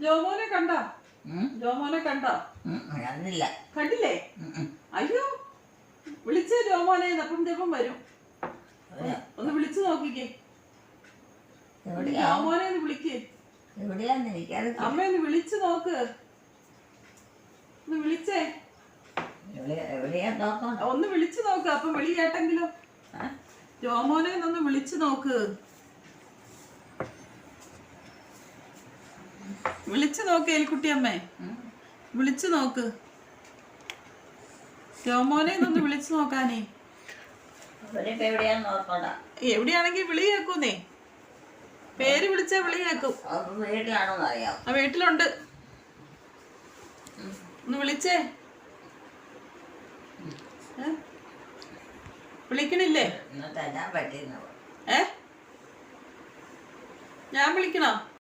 ജോമോനെ കണ്ടോ? ജോമോനെ കണ്ടോ? കണ്ടില്ല. കണ്ടില്ലേ? അയ്യോ, വിളിച്ചേ ജോമോനെ, അപ്പം വരും. ഒന്ന് വിളിച്ചു നോക്കിക്കേ. ജോമോനെ ഒന്ന് വിളിക്കേ. എവിടെയാന്ന് എനിക്കത്. അമ്മ ഒന്ന് വിളിച്ചു നോക്ക്. ഒന്ന് വിളിച്ചേ. എവിടെയാ നോക്കണം? ഒന്ന് വിളിച്ചു നോക്ക്. അപ്പൊ വിളി കേട്ടെങ്കിലോ. ജോമോനെ ഒന്ന് വിളിച്ചു നോക്ക്. വിളിച്ചു നോക്ക് എലിക്കുട്ടിയമ്മേ, വിളിച്ചു നോക്ക്. ജോമോനെ ഒന്ന് വിളിച്ചു നോക്കാനേ. എവിടെയാണെങ്കിൽ വിളി കേൾക്കൂന്നേ. പേര് വിളിച്ചാ വിളി കേൾക്കും. വീട്ടിലാണോന്ന് അറിയാം. ആ വീട്ടിലുണ്ട്. ഒന്ന് വിളിച്ചേ. വിളിക്കണില്ലേ? പറ്റിയെന്ന്. ഞാൻ വിളിക്കണോ?